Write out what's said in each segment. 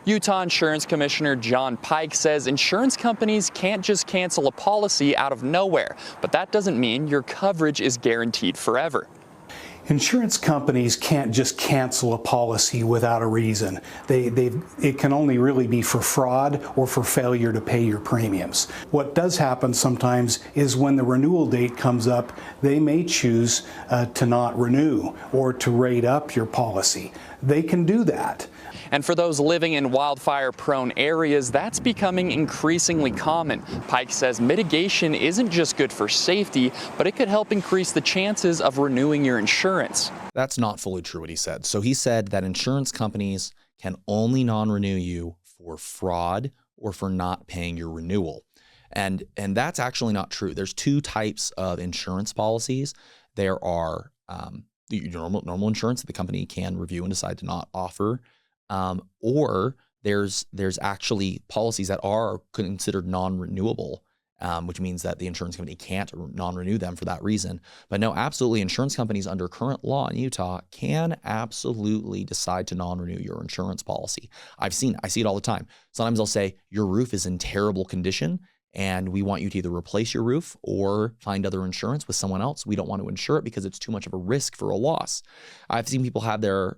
Utah Insurance Commissioner John Pike says insurance companies can't just cancel a policy out of nowhere, but that doesn't mean your coverage is guaranteed forever. Insurance companies can't just cancel a policy without a reason. It can only really be for fraud or for failure to pay your premiums. What does happen sometimes is when the renewal date comes up, they may choose to not renew or to rate up your policy. They can do that. And for those living in wildfire-prone areas, that's becoming increasingly common. Pike says mitigation isn't just good for safety, but it could help increase the chances of renewing your insurance. That's not fully true what he said. So he said that insurance companies can only non-renew you for fraud or for not paying your renewal. And that's actually not true. There's two types of insurance policies. There are normal insurance that the company can review and decide to not offer. Or there's actually policies that are considered non-renewable, which means that the insurance company can't non-renew them for that reason. But no, absolutely, insurance companies under current law in Utah can absolutely decide to non-renew your insurance policy. I see it all the time. Sometimes they'll say your roof is in terrible condition and we want you to either replace your roof or find other insurance with someone else. We don't want to insure it because it's too much of a risk for a loss. I've seen people have their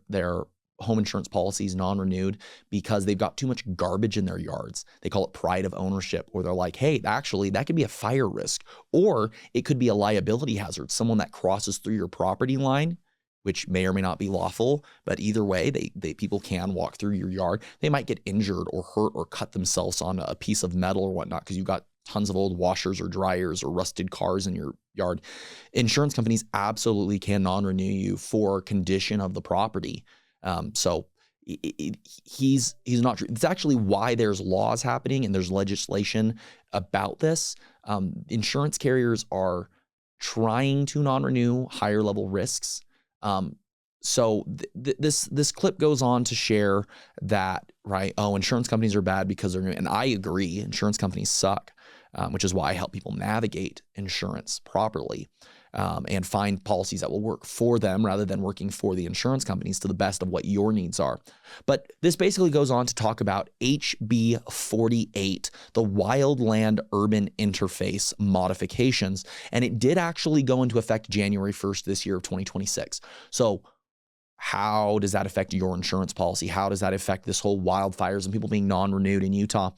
home insurance policies non-renewed because they've got too much garbage in their yards. They call it pride of ownership, or they're like, hey, actually, that could be a fire risk, or it could be a liability hazard, someone that crosses through your property line, which may or may not be lawful, but either way, people can walk through your yard. They might get injured or hurt or cut themselves on a piece of metal or whatnot because you've got tons of old washers or dryers or rusted cars in your yard. Insurance companies absolutely can non-renew you for condition of the property. So he's not true. It's actually why there's laws happening and there's legislation about this. Insurance carriers are trying to non-renew higher level risks. So this clip goes on to share that, right? Oh, insurance companies are bad because they're new. And I agree, insurance companies suck, which is why I help people navigate insurance properly. And find policies that will work for them rather than working for the insurance companies to the best of what your needs are. But this basically goes on to talk about HB 48, the Wildland Urban Interface modifications. And it did actually go into effect January 1st this year of 2026. So how does that affect your insurance policy? How does that affect this whole wildfires and people being non-renewed in Utah?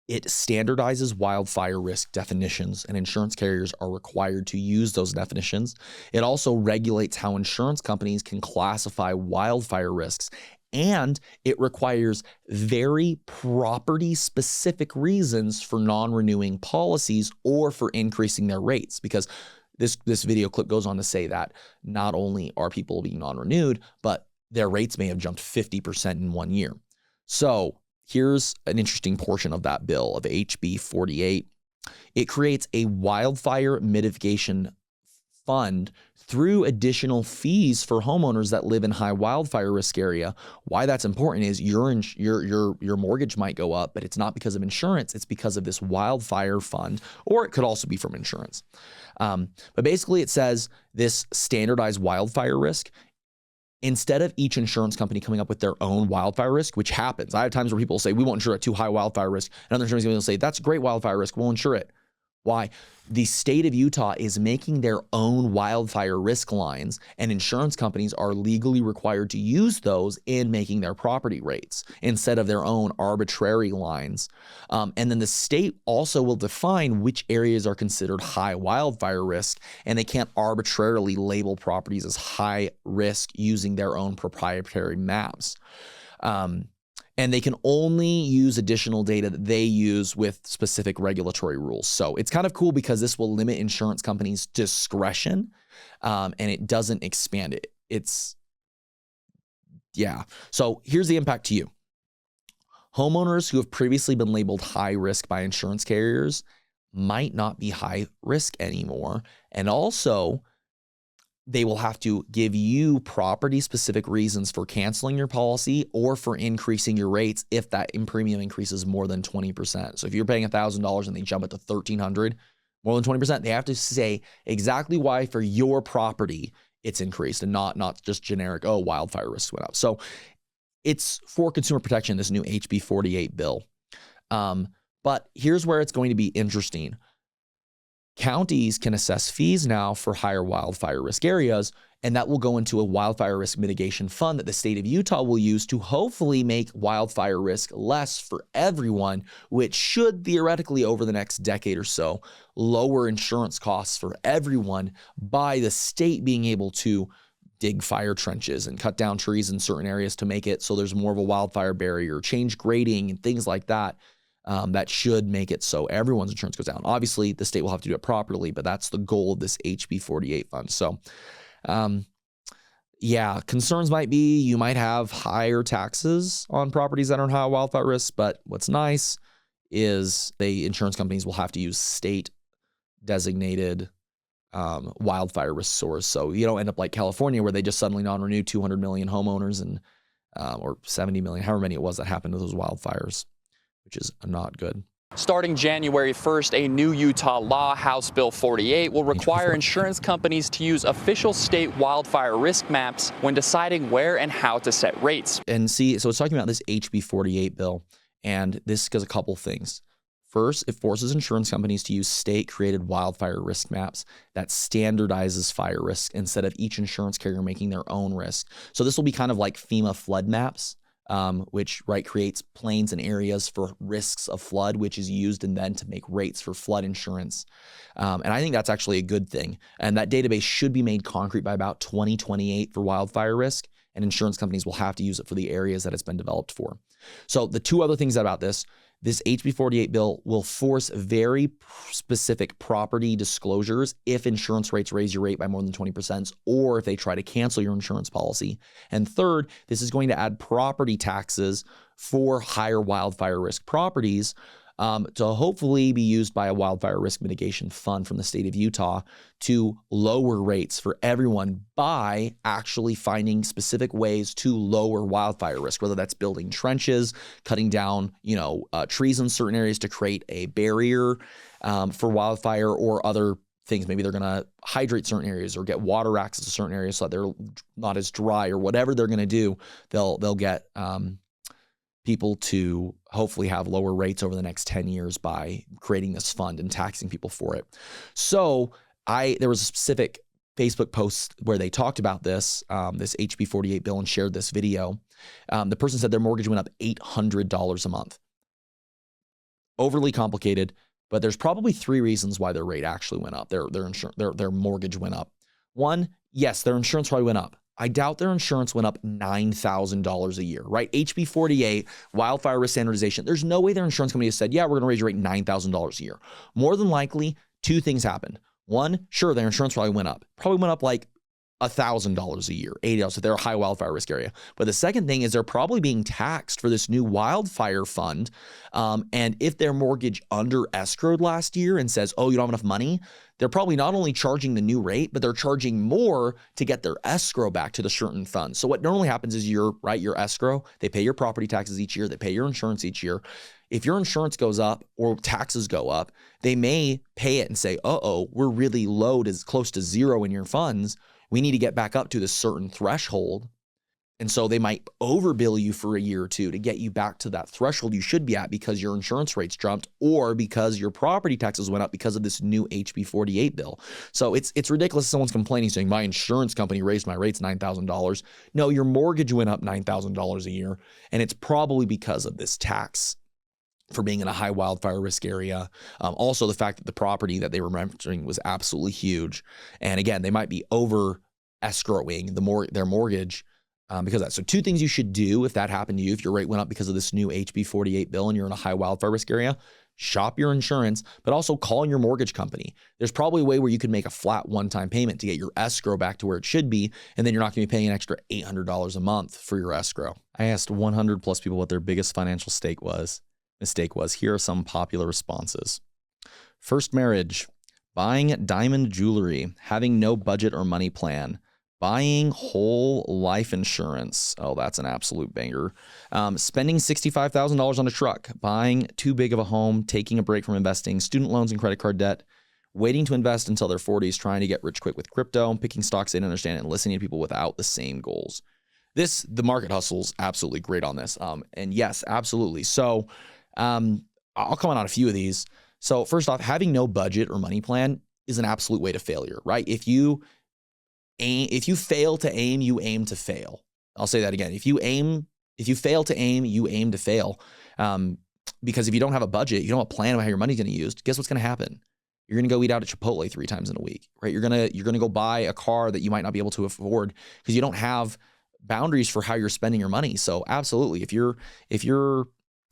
It standardizes wildfire risk definitions, and insurance carriers are required to use those definitions. It also regulates how insurance companies can classify wildfire risks, and it requires very property-specific reasons for non-renewing policies or for increasing their rates, because this video clip goes on to say that not only are people being non-renewed, but their rates may have jumped 50% in 1 year. So here's an interesting portion of that bill of HB 48. It creates a wildfire mitigation fund through additional fees for homeowners that live in high wildfire risk area. Why that's important is your mortgage might go up, but it's not because of insurance. It's because of this wildfire fund, or it could also be from insurance. But basically it says this standardized wildfire risk, instead of each insurance company coming up with their own wildfire risk, which happens. I have times where people say, we won't insure at too high wildfire risk. And other insurance companies will say, that's great wildfire risk, we'll insure it. Why? The state of Utah is making their own wildfire risk lines, and insurance companies are legally required to use those in making their property rates instead of their own arbitrary lines. And then the state also will define which areas are considered high wildfire risk, and they can't arbitrarily label properties as high risk using their own proprietary maps. And they can only use additional data that they use with specific regulatory rules. So it's kind of cool because this will limit insurance companies' discretion, and it doesn't expand it. So here's the impact to you. Homeowners who have previously been labeled high risk by insurance carriers might not be high risk anymore. And also, they will have to give you property-specific reasons for canceling your policy or for increasing your rates if that premium increases more than 20%. So if you're paying $1,000 and they jump it to $1,300, more than 20%, they have to say exactly why for your property it's increased and not just generic, oh, wildfire risks went up. So it's for consumer protection, this new HB 48 bill. But here's where it's going to be interesting. Counties can assess fees now for higher wildfire risk areas, and that will go into a wildfire risk mitigation fund that the state of Utah will use to hopefully make wildfire risk less for everyone, which should theoretically over the next decade or so lower insurance costs for everyone by the state being able to dig fire trenches and cut down trees in certain areas to make it so there's more of a wildfire barrier, change grading and things like that. That should make it so everyone's insurance goes down. Obviously, the state will have to do it properly, but that's the goal of this HB 48 fund. So, yeah, concerns might be you might have higher taxes on properties that are high wildfire risk, but what's nice is the insurance companies will have to use state designated wildfire risk source. So you don't end up like California where they just suddenly non-renew 200 million homeowners and or 70 million, however many it was that happened to those wildfires, which is not good. Starting January 1st, a new Utah law, House Bill 48, will require insurance companies to use official state wildfire risk maps when deciding where and how to set rates. And see, so it's talking about this HB 48 bill, and this does a couple things. First, it forces insurance companies to use state-created wildfire risk maps that standardizes fire risk instead of each insurance carrier making their own risk. So this will be kind of like FEMA flood maps, which creates plains and areas for risks of flood, which is used and then to make rates for flood insurance. And I think that's actually a good thing. And that database should be made concrete by about 2028 for wildfire risk, and insurance companies will have to use it for the areas that it's been developed for. So the two other things about this HB 48 bill will force very specific property disclosures if insurance rates raise your rate by more than 20% or if they try to cancel your insurance policy. And third, this is going to add property taxes for higher wildfire risk properties to hopefully be used by a wildfire risk mitigation fund from the state of Utah to lower rates for everyone by actually finding specific ways to lower wildfire risk, whether that's building trenches, cutting down, trees in certain areas to create a barrier for wildfire or other things. Maybe they're going to hydrate certain areas or get water access to certain areas so that they're not as dry or whatever they're going to do. They'll get people to hopefully have lower rates over the next 10 years by creating this fund and taxing people for it. So there was a specific Facebook post where they talked about this HB 48 bill and shared this video. The person said their mortgage went up $800 a month. Overly complicated, but there's probably three reasons why their rate actually went up. Their mortgage went up. One, yes, their insurance probably went up. I doubt their insurance went up $9,000 a year, right? HB 48, wildfire risk standardization. There's no way their insurance company has said, yeah, we're going to raise your rate $9,000 a year. More than likely, two things happened. One, sure, their insurance probably went up. Probably went up like $1,000 a year, $80 if they're a high wildfire risk area. But the second thing is they're probably being taxed for this new wildfire fund. And if their mortgage under escrowed last year and says, oh, you don't have enough money, they're probably not only charging the new rate, but they're charging more to get their escrow back to the certain fund. So what normally happens is your escrow, they pay your property taxes each year, they pay your insurance each year. If your insurance goes up or taxes go up, they may pay it and say, we're really low, as close to zero in your funds. We need to get back up to this certain threshold. And so they might overbill you for a year or two to get you back to that threshold you should be at because your insurance rates jumped or because your property taxes went up because of this new HB 48 bill. So it's ridiculous if someone's complaining saying my insurance company raised my rates $9,000. No, your mortgage went up $9,000 a year, and it's probably because of this tax for being in a high wildfire risk area. Also, the fact that the property that they were mentioning was absolutely huge. And again, they might be over escrowing their mortgage because of that. So two things you should do if that happened to you, if your rate went up because of this new HB 48 bill and you're in a high wildfire risk area, shop your insurance, but also call your mortgage company. There's probably a way where you can make a flat one-time payment to get your escrow back to where it should be, and then you're not going to be paying an extra $800 a month for your escrow. I asked 100 plus people what their biggest financial mistake was. Here are some popular responses. First marriage, buying diamond jewelry, having no budget or money plan, buying whole life insurance. Oh, that's an absolute banger. Spending $65,000 on a truck, buying too big of a home, taking a break from investing, student loans and credit card debt, waiting to invest until their 40s, trying to get rich quick with crypto, picking stocks they didn't understand, and listening to people without the same goals. The market hustle's absolutely great on this. And yes, absolutely. So I'll comment on a few of these. So first off, having no budget or money plan is an absolute way to failure, right? If you fail to aim, you aim to fail. I'll say that again. If you fail to aim, you aim to fail. Because if you don't have a budget, you don't have a plan of how your money's going to be used, guess what's going to happen? You're going to go eat out at Chipotle 3 times in a week, right? You're going to go buy a car that you might not be able to afford because you don't have boundaries for how you're spending your money. So absolutely, if you're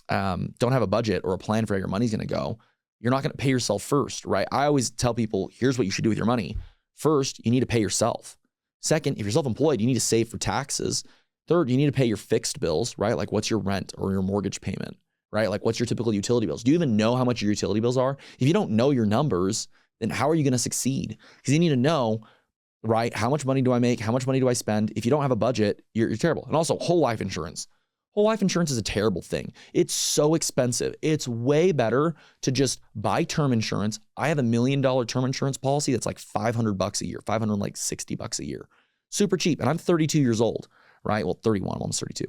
don't have a budget or a plan for how your money's going to go, you're not going to pay yourself first, right? I always tell people, here's what you should do with your money. First, you need to pay yourself. Second, if you're self-employed, you need to save for taxes. Third, you need to pay your fixed bills, right? Like what's your rent or your mortgage payment, right? Like what's your typical utility bills? Do you even know how much your utility bills are? If you don't know your numbers, then how are you going to succeed? Because you need to know, right? How much money do I make? How much money do I spend? If you don't have a budget, you're terrible. And also whole life insurance. Whole life insurance is a terrible thing. It's so expensive. It's way better to just buy term insurance. I have $1 million term insurance policy that's like $500 a year, $560 a year. Super cheap. And I'm 32 years old, right? Well, 31, almost 32.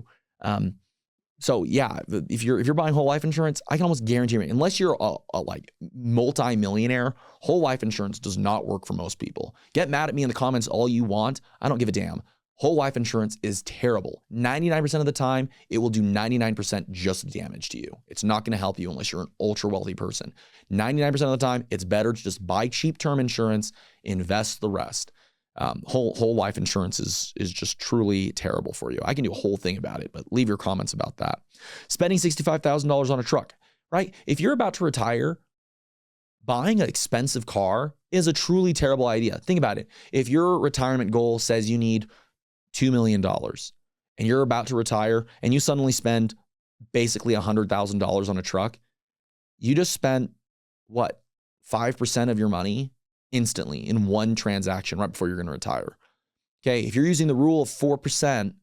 So yeah, if you're buying whole life insurance, I can almost guarantee you, unless you're a like multi-millionaire, whole life insurance does not work for most people. Get mad at me in the comments all you want. I don't give a damn. Whole life insurance is terrible. 99% of the time, it will do 99% just damage to you. It's not going to help you unless you're an ultra wealthy person. 99% of the time, it's better to just buy cheap term insurance, invest the rest. Whole life insurance is just truly terrible for you. I can do a whole thing about it, but leave your comments about that. Spending $65,000 on a truck, right? If you're about to retire, buying an expensive car is a truly terrible idea. Think about it. If your retirement goal says you need $2 million and you're about to retire and you suddenly spend basically $100,000 on a truck, you just spent what, 5% of your money instantly in one transaction right before you're going to retire. Okay, if you're using the rule of 4%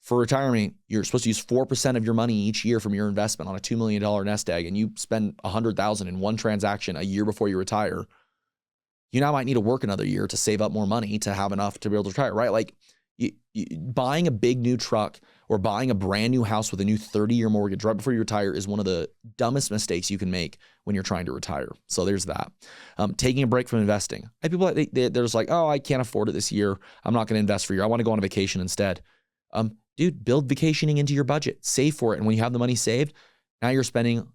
for retirement, you're supposed to use 4% of your money each year from your investment on a $2 million nest egg, and you spend $100,000 in one transaction a year before you retire. You now might need to work another year to save up more money to have enough to be able to retire, right? Like buying a big new truck or buying a brand new house with a new 30-year mortgage right before you retire is one of the dumbest mistakes you can make when you're trying to retire. So there's that. Taking a break from investing. I have people that they're just like, oh, I can't afford it this year. I'm not going to invest for a year. I want to go on a vacation instead. Dude, build vacationing into your budget. Save for it. And when you have the money saved, now you're spending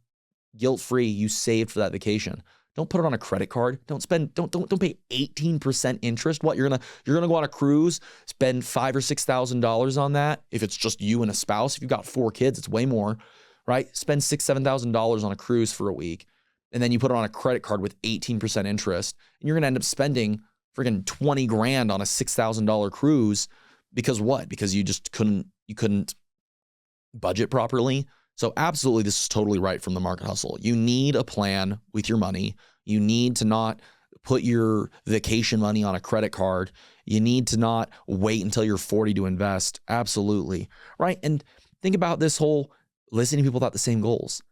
guilt-free. You saved for that vacation. Don't put it on a credit card. Don't pay 18% interest. What, you're gonna go on a cruise, spend $5,000 or $6,000 on that? If it's just you and a spouse, if you've got 4 kids, it's way more, right? Spend $6,000, $7,000 on a cruise for a week, and then you put it on a credit card with 18% interest, and you're gonna end up spending freaking $20,000 on a $6,000 cruise because what? Because you just couldn't budget properly. So absolutely, this is totally right from the market hustle. You need a plan with your money. You need to not put your vacation money on a credit card. You need to not wait until you're 40 to invest. Absolutely, right? And think about this whole listening to people without the same goals.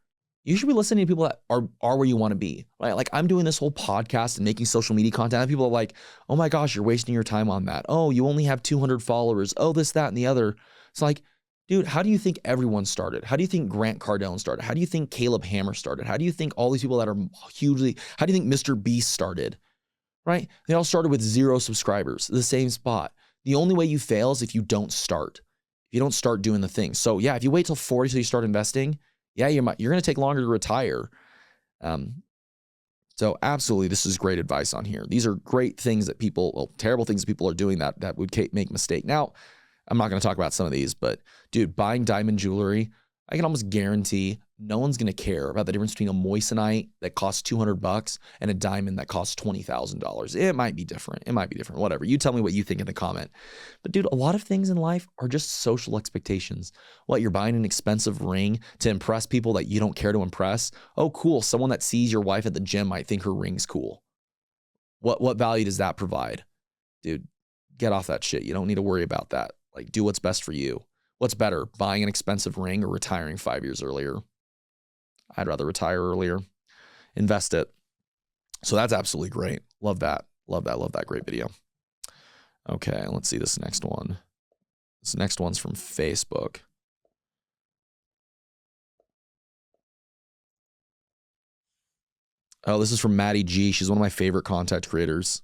You should be listening to people that are where you want to be, right? Like I'm doing this whole podcast and making social media content, and people are like, oh my gosh, you're wasting your time on that. Oh, you only have 200 followers. Oh, this, that, and the other. It's like, dude, how do you think everyone started? How do you think Grant Cardone started? How do you think Caleb Hammer started? How do you think all these people that are how do you think Mr. Beast started, right? They all started with 0 subscribers, the same spot. The only way you fail is if you don't start. If you don't start doing the thing. So yeah, if you wait till 40 till you start investing, yeah, you're going to take longer to retire. So absolutely, this is great advice on here. These are great things that terrible things that people are doing that would make mistake. Now, I'm not going to talk about some of these, but dude, buying diamond jewelry, I can almost guarantee no one's going to care about the difference between a moissanite that costs $200 and a diamond that costs $20,000. It might be different. Whatever. You tell me what you think in the comment. But dude, a lot of things in life are just social expectations. What, you're buying an expensive ring to impress people that you don't care to impress? Oh, cool. Someone that sees your wife at the gym might think her ring's cool. What value does that provide? Dude, get off that shit. You don't need to worry about that. Like, do what's best for you. What's better, buying an expensive ring or retiring 5 years earlier? I'd rather retire earlier. Invest it. So that's absolutely great. Love that. Love that. Love that. Great video. Okay, let's see this next one. This next one's from Facebook. Oh, this is from Maddie G. She's one of my favorite content creators.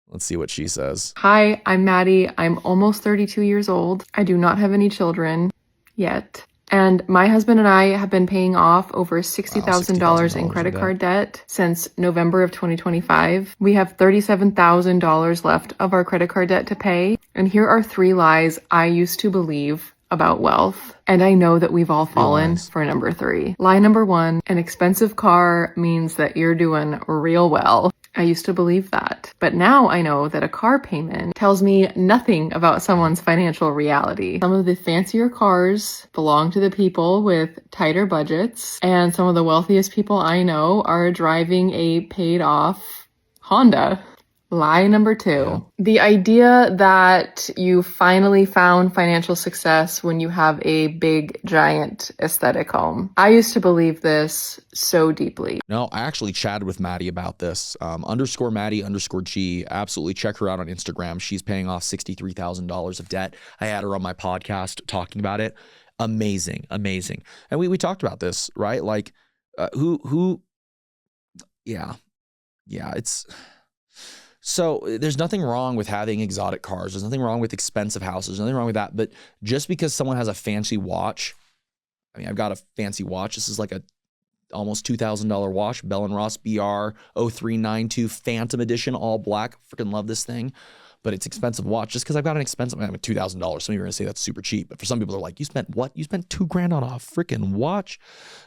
Let's see what she says. Hi, I'm Maddie. I'm almost 32 years old. I do not have any children yet. And my husband and I have been paying off over $60,000 in credit card debt since November of 2025. We have $37,000 left of our credit card debt to pay. And here are 3 lies I used to believe about wealth. And I know that we've all fallen for number 3. Lie number 1, an expensive car means that you're doing real well. I used to believe that. But now I know that a car payment tells me nothing about someone's financial reality. Some of the fancier cars belong to the people with tighter budgets, and some of the wealthiest people I know are driving a paid off Honda. Lie number 2, the idea that you finally found financial success when you have a big, giant aesthetic home. I used to believe this so deeply. No, I actually chatted with Maddie about this. _Maddie_G. Absolutely check her out on Instagram. She's paying off $63,000 of debt. I had her on my podcast talking about it. Amazing, amazing. And we talked about this, right? Like, it's... So there's nothing wrong with having exotic cars. There's nothing wrong with expensive houses. There's nothing wrong with that. But just because someone has a fancy watch, I mean, I've got a fancy watch. This is like a almost $2,000 watch, Bell & Ross BR 0392 Phantom Edition, all black. Freaking love this thing. But it's expensive watch. Just because I've got an expensive, I mean, $2,000. Some of you are going to say that's super cheap. But for some people, they're like, you spent what? You spent $2,000 on a freaking watch?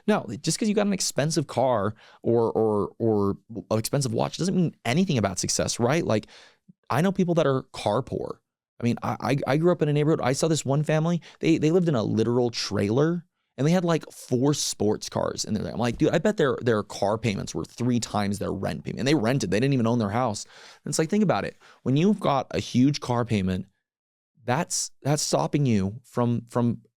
No, just because you got an expensive car or an expensive watch doesn't mean anything about success, right? Like, I know people that are car poor. I mean, I grew up in a neighborhood. I saw this one family. They lived in a literal trailer. And they had like 4 sports cars in there. I'm like, dude, I bet their car payments were 3 times their rent payment. And they rented. They didn't even own their house. And it's like, think about it. When you've got a huge car payment, that's stopping you from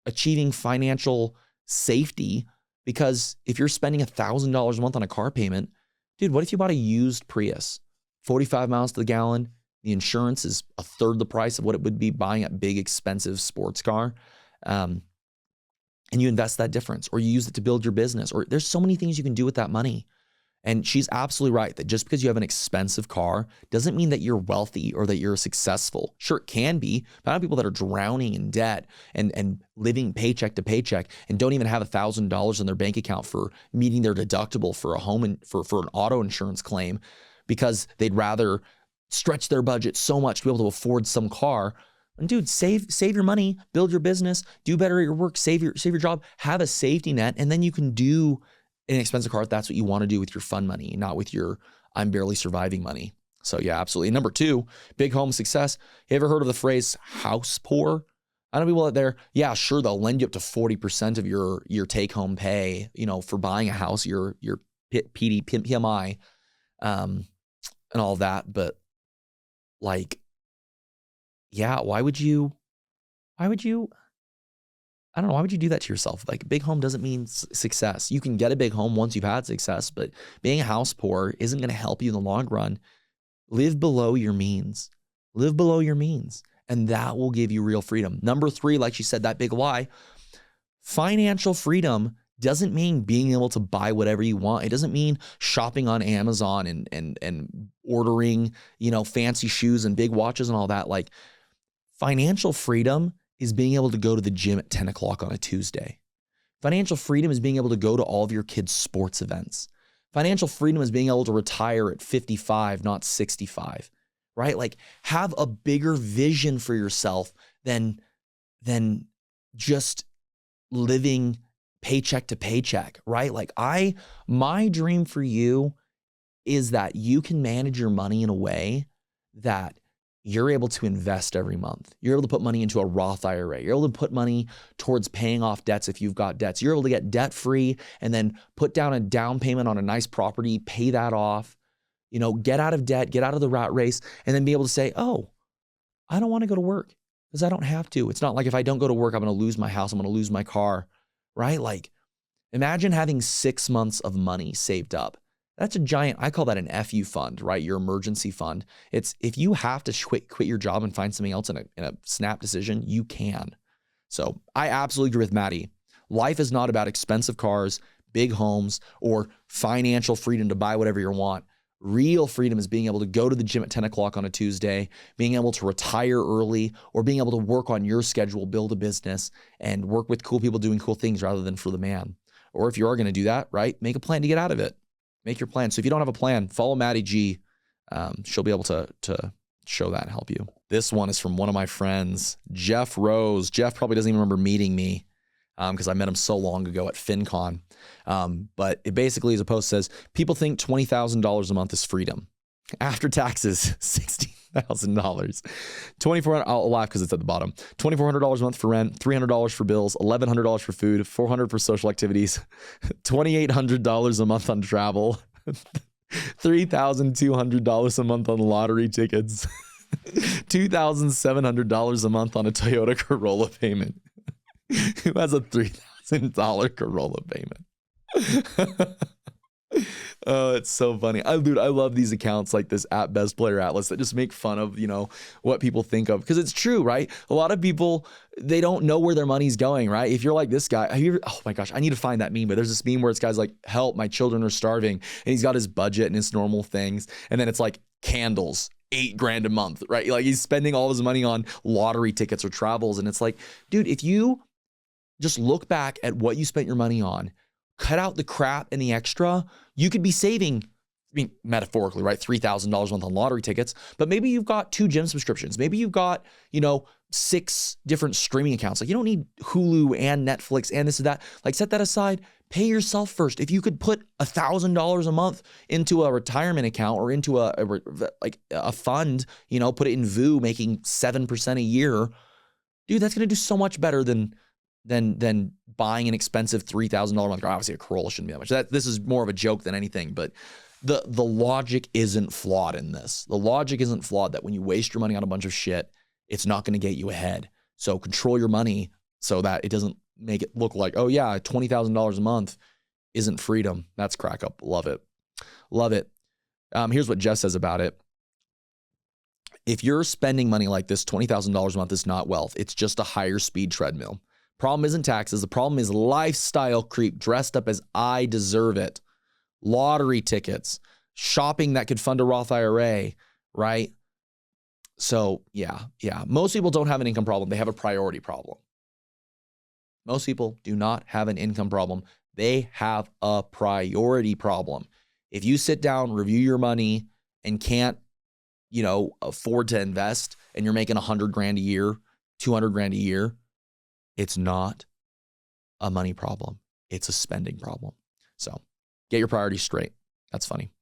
achieving financial safety. Because if you're spending $1,000 a month on a car payment, dude, what if you bought a used Prius? 45 miles to the gallon. The insurance is a third the price of what it would be buying a big, expensive sports car. And you invest that difference, or you use it to build your business, or there's so many things you can do with that money. And she's absolutely right that just because you have an expensive car doesn't mean that you're wealthy or that you're successful. Sure, it can be, but I know people that are drowning in debt and living paycheck to paycheck and don't even have $1,000 in their bank account for meeting their deductible for a home and for an auto insurance claim because they'd rather stretch their budget so much to be able to afford some car. And dude, save your money, build your business, do better at your work, save your job, have a safety net, and then you can do an expensive car if that's what you want to do with your fun money, not with your I'm barely surviving money. So yeah, absolutely. Number 2, big home success. You ever heard of the phrase house poor? I know people out there, yeah, sure, they'll lend you up to 40% of your take home pay, for buying a house, your PMI, and all that, but like, yeah, why would you, I don't know, why would you do that to yourself? Like, big home doesn't mean success. You can get a big home once you've had success, but being a house poor isn't going to help you in the long run. Live below your means. Live below your means, and that will give you real freedom. Number 3, like she said, that big lie, financial freedom doesn't mean being able to buy whatever you want. It doesn't mean shopping on Amazon and ordering, fancy shoes and big watches and all that. Like, financial freedom is being able to go to the gym at 10 o'clock on a Tuesday. Financial freedom is being able to go to all of your kids' sports events. Financial freedom is being able to retire at 55, not 65, right? Like, have a bigger vision for yourself than just living paycheck to paycheck, right? Like, my dream for you is that you can manage your money in a way that you're able to invest every month. You're able to put money into a Roth IRA. You're able to put money towards paying off debts if you've got debts. You're able to get debt free and then put down a down payment on a nice property, pay that off, get out of debt, get out of the rat race, and then be able to say, oh, I don't want to go to work because I don't have to. It's not like if I don't go to work, I'm going to lose my house, I'm going to lose my car, right? Like, imagine having 6 months of money saved up That's a giant, I call that an FU fund, right? Your emergency fund. It's if you have to quit your job and find something else in a snap decision, you can. So I absolutely agree with Maddie. Life is not about expensive cars, big homes, or financial freedom to buy whatever you want. Real freedom is being able to go to the gym at 10 o'clock on a Tuesday, being able to retire early, or being able to work on your schedule, build a business, and work with cool people doing cool things rather than for the man. Or if you are going to do that, right, make a plan to get out of it. Make your plan. So if you don't have a plan, follow Maddie G. She'll be able to show that and help you. This one is from one of my friends, Jeff Rose. Jeff probably doesn't even remember meeting me because I met him so long ago at FinCon. But it basically is a post that says, people think $20,000 a month is freedom. After taxes, $16,000. $2,400, I'll laugh because it's at the bottom. $2,400 a month for rent, $300 for bills, $1,100 for food, $400 for social activities, $2,800 a month on travel, $3,200 a month on lottery tickets, $2,700 a month on a Toyota Corolla payment. Who has a $3,000 Corolla payment? Oh, it's so funny. Dude, I love these accounts like this at Best Player Atlas that just make fun of, what people think of. Because it's true, right? A lot of people, they don't know where their money's going, right? If you're like this guy, oh my gosh, I need to find that meme. But there's this meme where it's guys like, help, my children are starving. And he's got his budget and his normal things. And then it's like candles, $8,000 a month, right? Like he's spending all his money on lottery tickets or travels. And it's like, dude, if you just look back at what you spent your money on, cut out the crap and the extra, you could be saving, metaphorically, right? $3,000 a month on lottery tickets, but maybe you've got 2 gym subscriptions. Maybe you've got, 6 different streaming accounts. Like you don't need Hulu and Netflix and this and that. Like set that aside, pay yourself first. If you could put $1,000 a month into a retirement account or into a fund, put it in VU making 7% a year, dude, that's going to do so much better than buying an expensive $3,000 a month car. Obviously, a Corolla shouldn't be that much. This is more of a joke than anything, but the logic isn't flawed in this. The logic isn't flawed that when you waste your money on a bunch of shit, it's not going to get you ahead. So control your money so that it doesn't make it look like, oh yeah, $20,000 a month isn't freedom. That's crack up. Love it. Love it. Here's what Jeff says about it. If you're spending money like this, $20,000 a month is not wealth. It's just a higher speed treadmill. Problem isn't taxes. The problem is lifestyle creep dressed up as I deserve it. Lottery tickets, shopping that could fund a Roth IRA, right? So yeah. Most people don't have an income problem. They have a priority problem. Most people do not have an income problem. They have a priority problem. If you sit down, review your money and can't, afford to invest and you're making $100,000 a year, $200,000 a year, it's not a money problem. It's a spending problem. So get your priorities straight. That's funny.